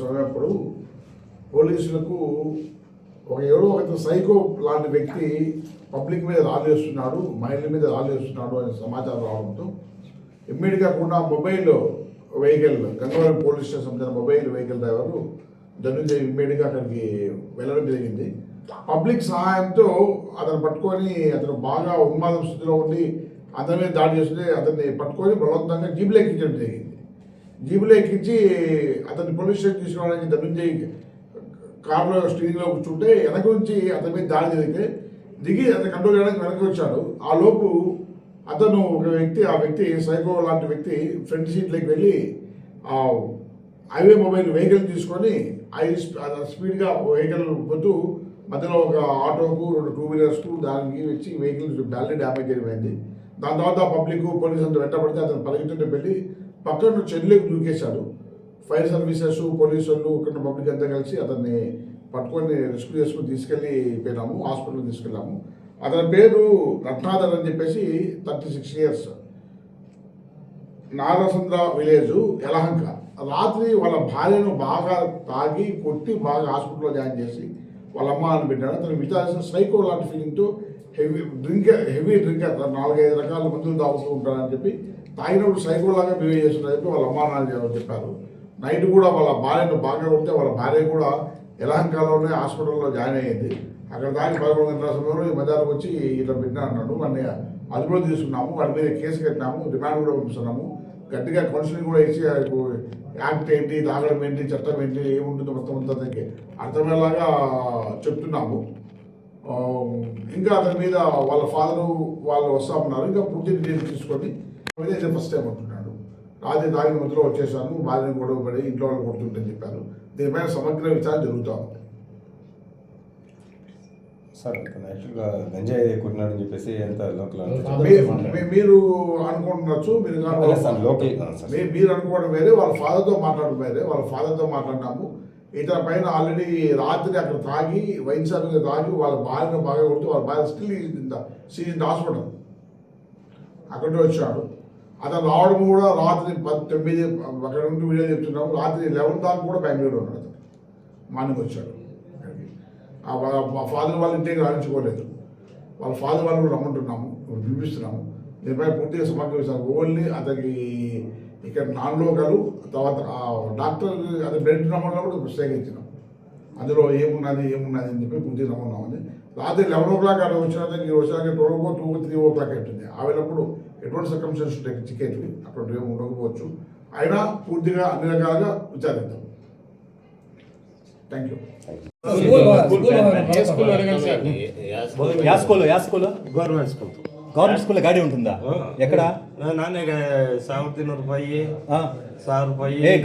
సమయప్పుడు పోలీసులకు ఒక సైకో లాంటి వ్యక్తి పబ్లిక్ మీద రాళ్ళు వేస్తున్నాడు, మహిళల మీద రాళ్ళు వేస్తున్నాడు అనే సమాచారం రావడంతో ఇమ్మీడియట్గా కూడా mobile vehicle Gangavaram police station సంబంధించిన మొబైల్ వెహికల్ డ్రైవరు ధనుంజయ్ ఇమ్మీడియట్గా అక్కడికి వెళ్ళడం జరిగింది. పబ్లిక్ సహాయంతో అతను పట్టుకొని అతను బాగా ఉన్మాదం స్థితిలో ఉండి అతని మీద దాడి చేస్తుంటే అతన్ని పట్టుకొని బలవంతంగా జీబులో ఎక్కించడం జరిగింది. జీబులో ఎక్కించి అతన్ని పోలీస్ స్టేషన్ తీసుకోవడానికి ధనుంజయ్ కారులో స్టీరింగ్లో కూర్చుంటే వెనక నుంచి అతని మీద దాడి దిగి అతను కంట్రోల్ చేయడానికి వెనక్కి వచ్చాడు. ఆ లోపు అతను ఆ వ్యక్తి సైకో లాంటి వ్యక్తి ఫ్రంట్ సీట్లోకి వెళ్ళి ఆ హైవే మొబైల్ వెహికల్ తీసుకొని స్పీడ్గా వెహికల్ పోతూ మధ్యలో ఒక ఆటోకు 2 టూ వీలర్స్కు దానికి వచ్చి వెహికల్ బ్యాలెట్ డ్యామేజ్ అయిపోయింది. దాని తర్వాత పబ్లిక్ పోలీసు అంతా వెంటబడితే అతను పరిగెత్తుంటే వెళ్ళి పక్కన చెల్లికి దూకేశాడు. ఫైర్ సర్వీసెస్ పోలీసు వాళ్ళు ఇక్కడ పబ్లిక్ అంతా కలిసి అతన్ని పట్టుకొని రెస్క్యూ చేసుకుని తీసుకెళ్ళిపోయినాము, హాస్పిటల్కి తీసుకెళ్ళాము. అతని పేరు రత్నాధర్ అని చెప్పేసి 36 ఇయర్స్, నాగసంద్ర విలేజ్, యలహంక. రాత్రి వాళ్ళ భార్యను బాగా తాగి కొట్టి బాగా హాస్పిటల్లో జాయిన్ చేసి వాళ్ళ అమ్మ అని పెట్టాడు. అతను విచారించిన సైకో లాంటి ఫీలింగ్తో హెవీ డ్రింకర్ 4-5 రకాల మందులు తాగుతూ ఉంటారని చెప్పి తాగినప్పుడు సైకోలాగా బిహేవ్ చేస్తున్నారని చెప్పి వాళ్ళ అమ్మా నాన్న చెప్పారు. నైట్ కూడా వాళ్ళ భార్యను బాగా కొడితే వాళ్ళ భార్య కూడా యలహంకలోనే హాస్పిటల్లో జాయిన్ అయ్యింది. అక్కడ దాని 11 గంటల సమయంలో ఈ మధ్యాహ్నం వచ్చి ఇట్లా పెట్టినా అన్నాడు. వాడిని అదుపులో తీసుకున్నాము, వాడి మీద కేసు కట్టినాము, రిమాండ్ కూడా పంపిస్తున్నాము. గట్టిగా కౌన్సిలింగ్ కూడా ఇచ్చి యాక్ట్ ఏంటి, తాగడం ఏంటి, చట్టం ఏంటి, ఏముంటుందో మొత్తం అంతా అర్థమయ్యేలాగా చెప్తున్నాము. ఇంకా అతని మీద వాళ్ళ ఫాదరు వాళ్ళు వస్తా ఉన్నారు. ఇంకా పూర్తి డీటెయిల్స్ తీసుకొని ఇదే ఫస్ట్ టైం అంటున్నాడు. రాత్రి తాగిన మధ్యలో వచ్చేసాను, భార్యను గొడవ పడి ఇంట్లో వాళ్ళు కొడుతుంటని చెప్పారు. దీనిపైన సమగ్ర విచారణ జరుగుతూ ఉంది. సార్ యాక్చువల్గా గంజాయి కొట్టినాడని చెప్పేసి ఎంత మీరు అనుకుంటున్నచ్చు, మీరు అనుకోవడం వేరే, వాళ్ళ ఫాదర్తో మాట్లాడడం వేరే. వాళ్ళ ఫాదర్తో మాట్లాడినాము. ఇతర పైన ఆల్రెడీ రాత్రి అక్కడ తాగి వైన్ షాప్ మీద తాగి వాళ్ళ భార్యను బాగా కొడుతూ వాళ్ళ భార్య స్టిల్ సీజ్ హాస్పిటల్ అక్కడికి వచ్చాడు. అతను రావడం కూడా రాత్రి 9 అక్కడ నుండి వీడియో చెప్తున్నాము. రాత్రి 11 దాకా కూడా బెంగళూరు ఉన్నాడు. అతను మార్నింగ్ వచ్చాడు. మా ఫాదర్ వాళ్ళ ఇంటికి రాణించుకోలేదు. వాళ్ళ ఫాదర్ వాళ్ళు కూడా రమ్మంటున్నాము, పిలిపిస్తున్నాము. దీనిపై పూర్తిగా సమగ్ర విషయాలు ఓన్లీ అతనికి ఇక్కడ నాన్-లోకల్ తర్వాత డాక్టర్ అది బ్లడ్ నమ్మడంలో కూడా ప్రత్యేకించినాం. అందులో ఏమున్నది అని చెప్పి పూర్తిగా నమ్మన్నామని. రాత్రి 11 o'clock అక్కడ వచ్చినాక 2-3 అవుతుంది. ఆవిడప్పుడు ఎటువంటి సర్కమ్స్టెన్సెస్ ఉంటాయి చికెట్వి, అటువంటి ఏమి ఉండకపోవచ్చు. అయినా పూర్తిగా అన్ని రకాలుగా విచారిద్దాం. Thank you. గవర్నమెంట్ స్కూల్లో గాడి ఉంటుందా? ఎక్కడ? ನಾನೇ 1200 ರೂಪಾಯಿ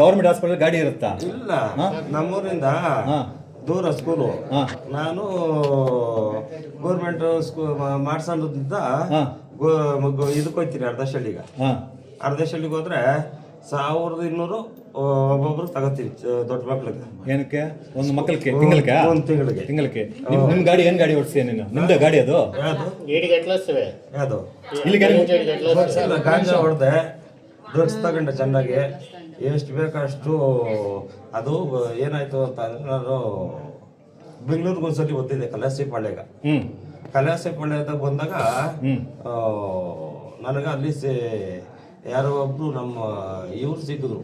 ಗವರ್ಮೆಂಟ್ ಹಾಸ್ಪಿಟಲ್ ಗಾಡಿ ಇರುತ್ತಾ? ಇಲ್ಲ, ನಮ್ಮೂರಿಂದ ದೂರ ಸ್ಕೂಲು. ನಾನು ಗೌರ್ಮೆಂಟ್ ಸ್ಕೂಲ್ ಮಾಡ್ಸೋದ್ರಿಂದ ಇದಕ್ಕೆ ಹೋಗ್ತೀನಿ ಅರ್ಧಶಳ್ಳಿಗೆ. ಅರ್ಧಶಳ್ಳಿಗೆ ಹೋದ್ರೆ 1200 ಒಬ್ಬೊಬ್ರು ತಗೋತೀವಿ ದೊಡ್ಡ ಮಕ್ಳಿಗೆ. ಏನಕ್ಕೆ? ಒಂದು ಮಕ್ಕಳಿಗೆ ತಿಂಗಳಿಗೆ? ಒಂದು ತಿಂಗಳಿಗೆ. ನಿಮ್ ಗಾಡಿ ಏನ್ ಗಾಡಿ ಓಡಿಸ್ತೀಯ ನೀನು? ನಿಮ್ದು ಗಾಡಿ ಅದು? ಯಾವುದು ಇಲ್ಲಿಗೆ ಗಾಂಜಾ ಹೊಡೆದೆ, ಡ್ರಗ್ಸ್ ತಗೊಂಡೆ ಚೆನ್ನಾಗಿ. ಎಷ್ಟು ಬೇಕಷ್ಟು. ಅದು ಏನಾಯ್ತು ಅಂತ ಅಂದ್ರೆ ನಾನು ಬೆಂಗಳೂರಿಗೆ ಒಂದ್ಸಲಿ ಓದಿದ್ದೆ ಕಲಾಸಿಪಾಳ್ಯಗ. ಕಲಾಸಿಪಾಳ್ಯದಾಗ ಬಂದಾಗ ನನಗೆ ಅಲ್ಲಿ ಯಾರೋ ಒಬ್ರು ನಮ್ಮ ಇವ್ರು ಸಿಕ್ಕಿದ್ರು,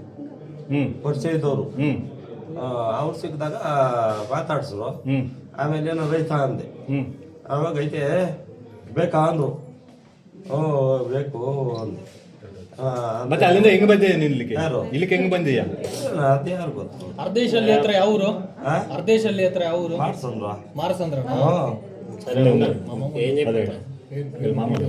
ಪರಿಚಯ ಇದ್ದವರು. ಅವ್ರು ಸಿಕ್ಕಿದಾಗ ಮಾತಾಡ್ಸಿದ್ರು. ಆಮೇಲೆ ಏನೋ ರೈತ ಅಂದೆ. ಅವಾಗ ಐತೆ ಬೇಕಾ ಅಂದ್ರು. ಬೇಕು ಅಂದೆ. ಮತ್ತೆ ಅಲ್ಲಿಂದ ಹೆಂಗ್ ಬಂದೆ ನೀನು ಇಲ್ಲಿಗೆ? ಯಾರು ಇಲ್ಲಿಗೆ ಹೆಂಗ್ ಬಂದೀಯ? ಅದೇ ಯಾರು ಗೊತ್ತು. ಅರ್ಧೇಶಲ್ಲಿ ಹತ್ರ ಯಾವ ಊರು? ಅರ್ಧೇಶಲ್ಲಿ ಹತ್ರ ಯಾವ ಊರು? ಮಾರಸಂದ್ರ. ಮಾಮೂಲು